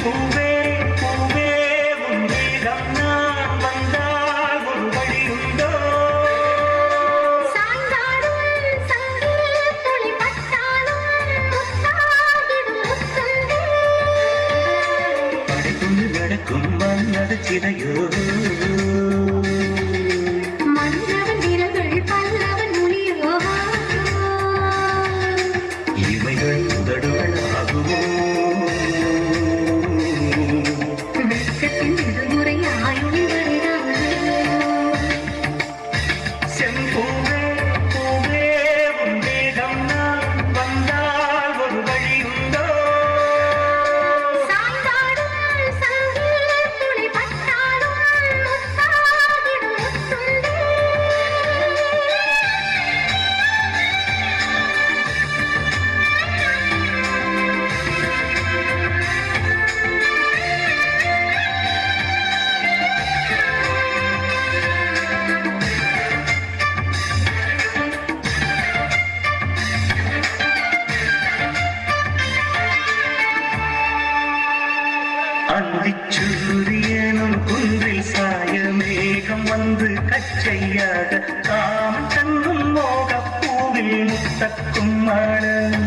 பூவே பூவே உன் வேகம் நான் வந்தால் ஒரு வழி உண்டோ படைக்குண்டு நடக்கும் வந்தது சிறையோ மன்னவன் விரல்கள் பல்லவன் மொழியோ இவைகள் உதடுகள் ஆகுமோ வெட்கத்தின் விடுமுறை ஆயுள் செம்பூவே பூவே உன் வேகம் நான் வந்தால் ஒரு வழி உண்டோ அந்திச்சூரியனும் குன்றில் சாய மேகம் வந்து கச்சையாக காமன் தன்னும் மோகப் பூவில் முத்தக்கும் மாடம்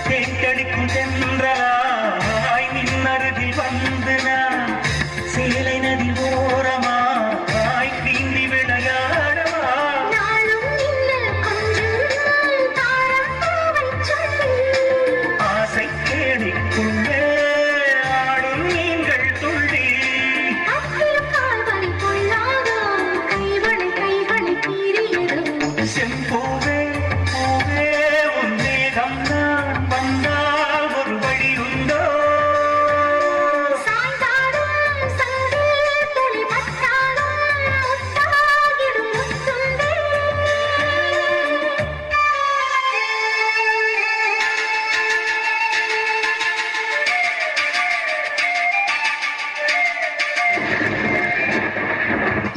தேக்கடிக்கும் தென்றலாய் நின்னருகில் வந்து நான் சேலை நதி ஓரமாய் நீந்தி விளையாடவா ஆசை கேடிக்குள்ளே ஆடும் நீங்கள் துள்ளி செம்பூவே பூவே உன் வேகம் நான் வந்தால் ஒரு வழி உண்டோ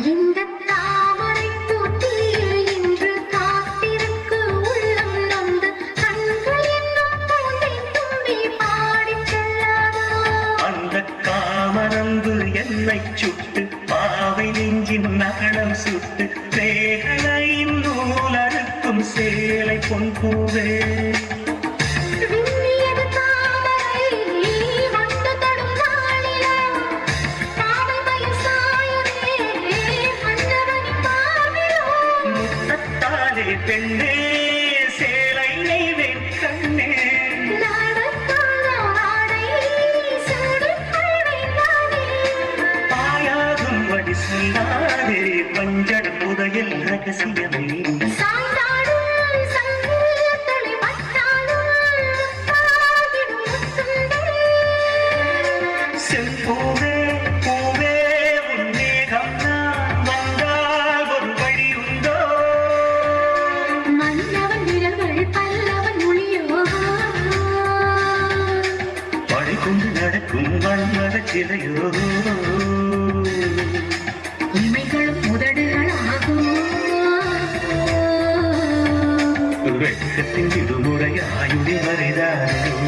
இந்த தாமரை பூத்தியில் இன்று காத்திருக்கு உள்ளம் நொந்து கண்கள் என்னும் பூண்டை தும்பி பாடிச் செல்லாதோ அந்த காமரந்து என்னை சுட்டு பாவை நெஞ்சின் நகடம் சுட்டு மேகலையின் நூலறுக்கும் சேலை பொன் பூவே விண்ணியது தாமரை வந்து தடும் நாளிலா பாவை பயம் சாயுதே மன்னவனின் பார்விலோ முத்தத்தாலே பெண்ணே சேலை நெய்வேன் கண்ணே பாயாகும் வடி சொல்லாதே பஞ்சட புதையல் ரகசியமே செம்பூவே பூவே உன் வேகம் நான் வந்தால் ஒரு வழி உண்டோ மன்னவன் விரல்கள் பல்லவன் மொழியோ படைக்குண்டு நடக்கும் வன்மத சிறையோ இமைகளும் உதடுகளாகுமோ வெட்கத்தின் விடுமுறை ஆயுள் வரைதாரோ